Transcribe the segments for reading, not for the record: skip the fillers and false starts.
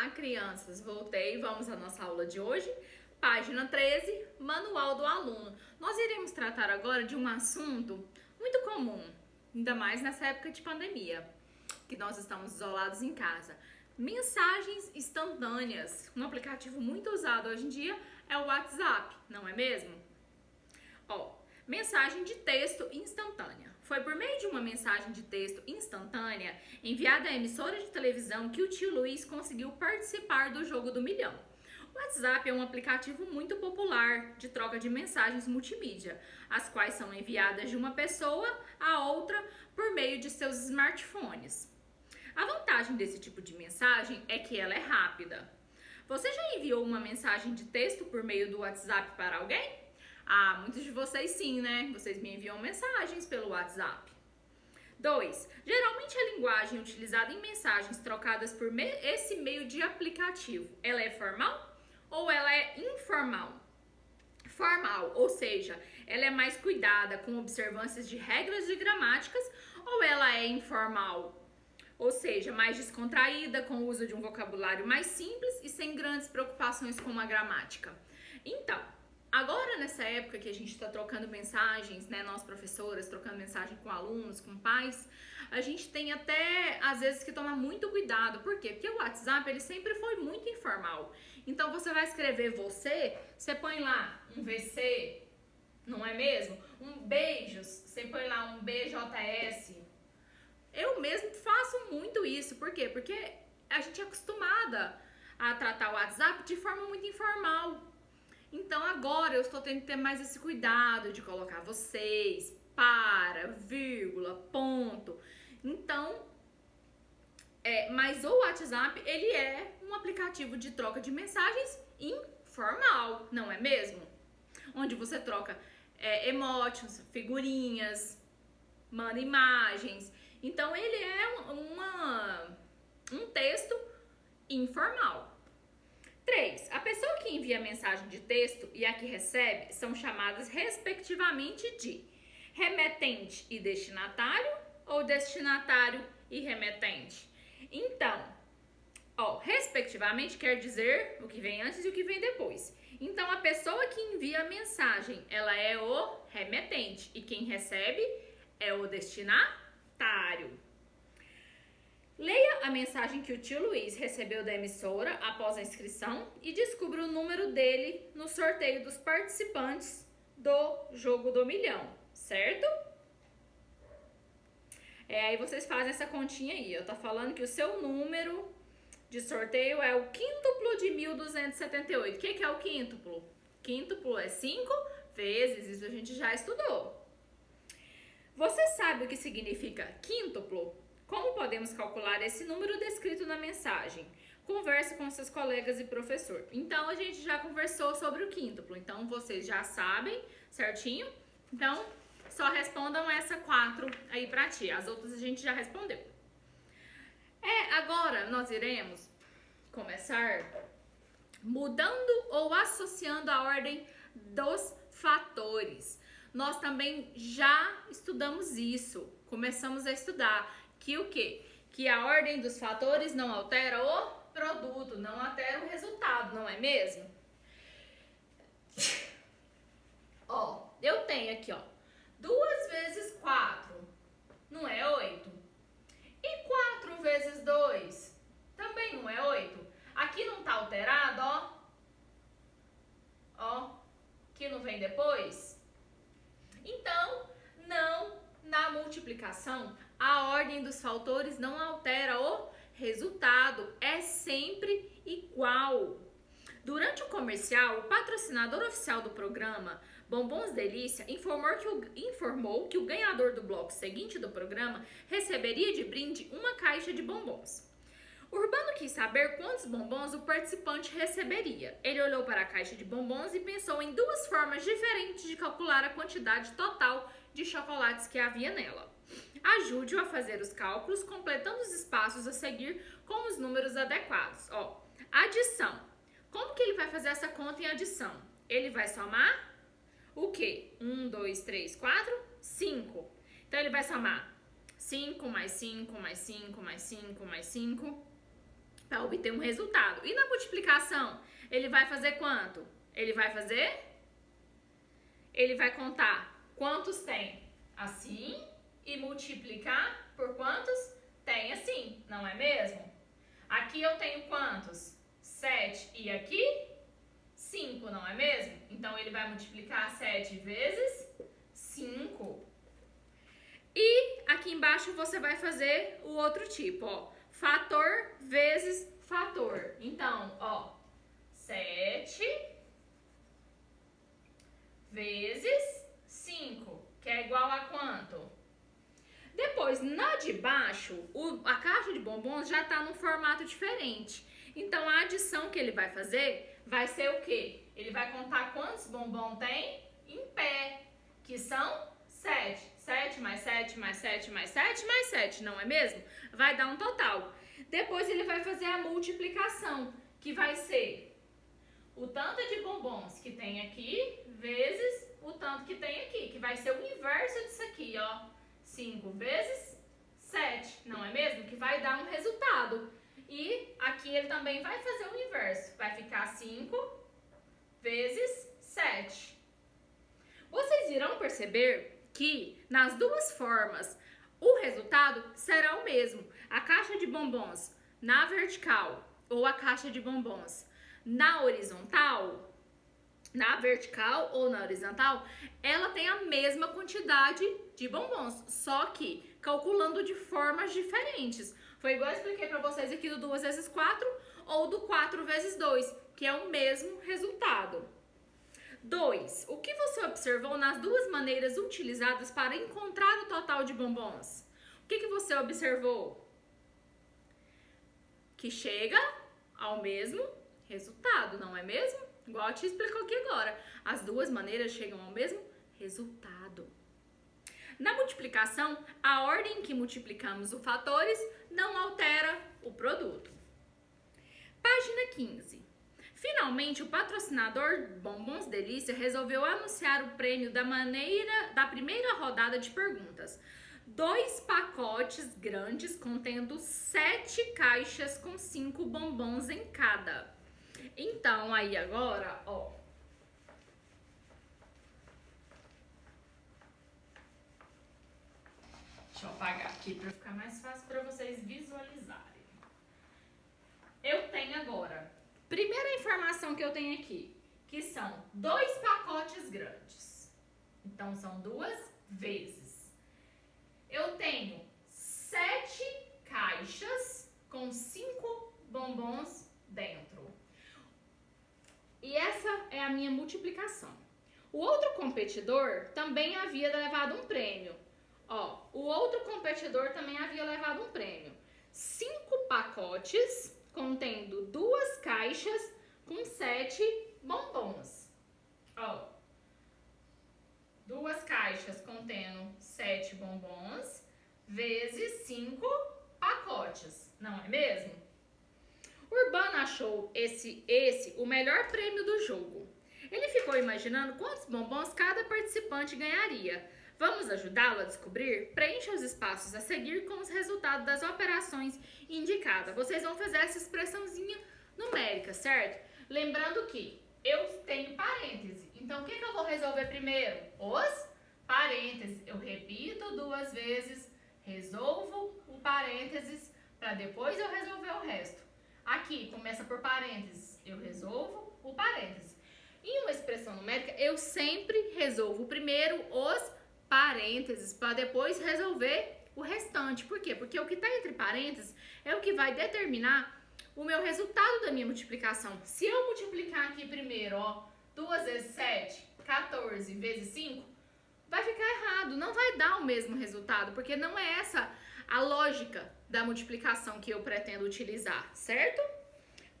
Olá, crianças! Voltei, vamos à nossa aula de hoje. Página 13, Manual do Aluno. Nós iremos tratar agora de um assunto muito comum, ainda mais nessa época de pandemia, que nós estamos isolados em casa. Mensagens instantâneas. Um aplicativo muito usado hoje em dia é o WhatsApp, não é mesmo? Mensagem de texto instantânea. Foi por meio de uma mensagem de texto instantânea enviada à emissora de televisão que o tio Luiz conseguiu participar do Jogo do Milhão. O WhatsApp é um aplicativo muito popular de troca de mensagens multimídia, as quais são enviadas de uma pessoa a outra por meio de seus smartphones. A vantagem desse tipo de mensagem é que ela é rápida. Você já enviou uma mensagem de texto por meio do WhatsApp para alguém? Muitos de vocês sim, né? Vocês me enviam mensagens pelo WhatsApp. 2. Geralmente a linguagem utilizada em mensagens trocadas por esse meio de aplicativo, ela é formal ou ela é informal? Formal, ou seja, ela é mais cuidada com observâncias de regras de gramáticas, ou ela é informal? Ou seja, mais descontraída, com o uso de um vocabulário mais simples e sem grandes preocupações com a gramática. Então, agora nessa época que a gente está trocando mensagens, né, nós professoras trocando mensagem com alunos, com pais, a gente tem até às vezes que tomar muito cuidado. Por quê? Porque o WhatsApp ele sempre foi muito informal. Então você vai escrever você põe lá um VC, não é mesmo? Um beijos, você põe lá um BJS. Eu mesmo faço muito isso. Por quê? Porque a gente é acostumada a tratar o WhatsApp de forma muito informal. Então agora eu estou tendo que ter mais esse cuidado de colocar vocês, para, vírgula, ponto. Então, mas o WhatsApp, ele é um aplicativo de troca de mensagens informal, não é mesmo? Onde você troca emojis, figurinhas, manda imagens. Então ele é um texto informal. 3. A pessoa que envia a mensagem de texto e a que recebe são chamadas respectivamente de remetente e destinatário ou destinatário e remetente. Então, respectivamente quer dizer o que vem antes e o que vem depois. Então, a pessoa que envia a mensagem, ela é o remetente e quem recebe é o destinatário. Leia a mensagem que o tio Luiz recebeu da emissora após a inscrição e descubra o número dele no sorteio dos participantes do Jogo do Milhão, certo? Aí vocês fazem essa continha aí. Eu tô falando que o seu número de sorteio é o quíntuplo de 1278. O que é o quíntuplo? Quíntuplo é 5 vezes, isso a gente já estudou. Você sabe o que significa quíntuplo? Como podemos calcular esse número descrito na mensagem? Converse com seus colegas e professor. Então, a gente já conversou sobre o quíntuplo. Então, vocês já sabem certinho? Então, só respondam essa 4 aí pra ti. As outras a gente já respondeu. Agora, nós iremos começar mudando ou associando a ordem dos fatores. Nós também já estudamos isso. Começamos a estudar. Que o quê? Que a ordem dos fatores não altera o produto, não altera o resultado, não é mesmo? Eu tenho aqui, 2 vezes 4, não é 8? E 4 vezes 2, também não é 8? Aqui não tá alterado, que não vem depois? Então, na multiplicação, a ordem dos fatores não altera o resultado, é sempre igual. Durante o comercial, o patrocinador oficial do programa, Bombons Delícia, informou que o ganhador do bloco seguinte do programa receberia de brinde uma caixa de bombons. Urbano quis saber quantos bombons o participante receberia. Ele olhou para a caixa de bombons e pensou em 2 formas diferentes de calcular a quantidade total de chocolates que havia nela. Ajude-o a fazer os cálculos, completando os espaços a seguir com os números adequados. Adição. Como que ele vai fazer essa conta em adição? Ele vai somar o quê? 1, 2, 3, 4, 5. Então, ele vai somar 5 mais 5 mais 5 mais 5 mais 5. para obter um resultado. E na multiplicação, ele vai fazer quanto? Ele vai contar quantos tem assim e multiplicar por quantos tem assim, não é mesmo? Aqui eu tenho quantos? 7 e aqui 5, não é mesmo? Então, ele vai multiplicar 7 vezes 5. E aqui embaixo você vai fazer o outro tipo, ó. Fator vezes fator. Então, ó, 7 vezes 5, que é igual a quanto? Depois, na de baixo, a caixa de bombons já está num formato diferente. Então, a adição que ele vai fazer vai ser o quê? Ele vai contar quantos bombons tem em pé, que são 7. 7 mais 7 mais 7 mais 7 mais 7, não é mesmo? Vai dar um total. Depois, ele vai fazer a multiplicação, que vai ser o tanto de bombons que tem aqui vezes o tanto que tem aqui, que vai ser o inverso disso aqui, ó. 5 vezes 7, não é mesmo? Que vai dar um resultado. E aqui ele também vai fazer o inverso. Vai ficar 5 vezes 7. Vocês irão perceber que nas duas formas o resultado será o mesmo. A caixa de bombons na vertical ou a caixa de bombons na horizontal, na vertical ou na horizontal, ela tem a mesma quantidade de bombons, só que calculando de formas diferentes. Foi igual eu expliquei para vocês aqui do 2 vezes 4 ou do 4 vezes 2, que é o mesmo resultado. 2. O que você observou nas duas maneiras utilizadas para encontrar o total de bombons? O que você observou? Que chega ao mesmo resultado, não é mesmo? Igual eu te explicou aqui agora. As duas maneiras chegam ao mesmo resultado. Na multiplicação, a ordem em que multiplicamos os fatores não altera o produto. Página 15. Finalmente, o patrocinador Bombons Delícia resolveu anunciar o prêmio da primeira rodada de perguntas. 2 pacotes grandes contendo 7 caixas com 5 bombons em cada. Então, aí agora, ó. Deixa eu apagar aqui para ficar mais fácil para vocês visualizarem. Eu tenho agora, primeira informação que eu tenho aqui, que são 2 pacotes grandes. Então, são 2 vezes. Eu tenho 7 caixas com 5 bombons dentro. E essa é a minha multiplicação. O outro competidor também havia levado um prêmio. Ó, o outro competidor também havia levado um prêmio. 5 pacotes contendo 2 caixas com 7 bombons. Ó, 2 caixas contendo 7 bombons vezes 5 pacotes, não é mesmo? Urbano achou esse o melhor prêmio do jogo. Ele ficou imaginando quantos bombons cada participante ganharia. Vamos ajudá-lo a descobrir? Preencha os espaços a seguir com os resultados das operações indicadas. Vocês vão fazer essa expressãozinha numérica, certo? Lembrando que eu tenho parêntese. Então, o que eu vou resolver primeiro? Os parênteses. Eu repito 2 vezes, resolvo o parênteses, para depois eu resolver o resto. Aqui, começa por parênteses, eu resolvo o parênteses. Em uma expressão numérica, eu sempre resolvo primeiro os parênteses, para depois resolver o restante. Por quê? Porque o que está entre parênteses é o que vai determinar o meu resultado da minha multiplicação. Se eu multiplicar aqui primeiro, ó, 2 vezes 7, 14 vezes 5, vai ficar errado, não vai dar o mesmo resultado, porque não é essa a lógica da multiplicação que eu pretendo utilizar, certo?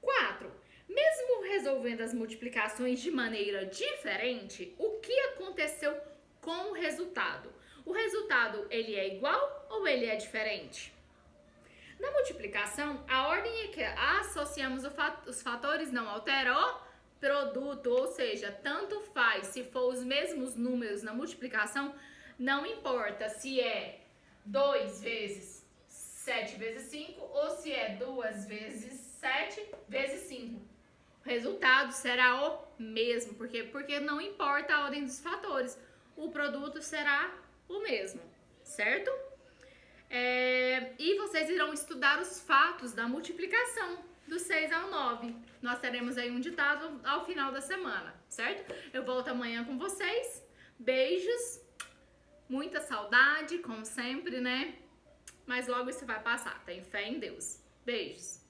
4. Mesmo resolvendo as multiplicações de maneira diferente, o que aconteceu com o resultado? O resultado, ele é igual ou ele é diferente? Na multiplicação, a ordem em que associamos os fatores não altera o produto, ou seja, tanto faz se for os mesmos números na multiplicação, não importa se é 2 vezes 7 vezes 5 ou se é 2 vezes 7 vezes 5. O resultado será o mesmo, porque não importa a ordem dos fatores, o produto será o mesmo, certo? E vocês irão estudar os fatos da multiplicação do 6 ao 9. Nós teremos aí um ditado ao final da semana, certo? Eu volto amanhã com vocês. Beijos, muita saudade, como sempre, né? Mas logo isso vai passar. Tenho fé em Deus. Beijos.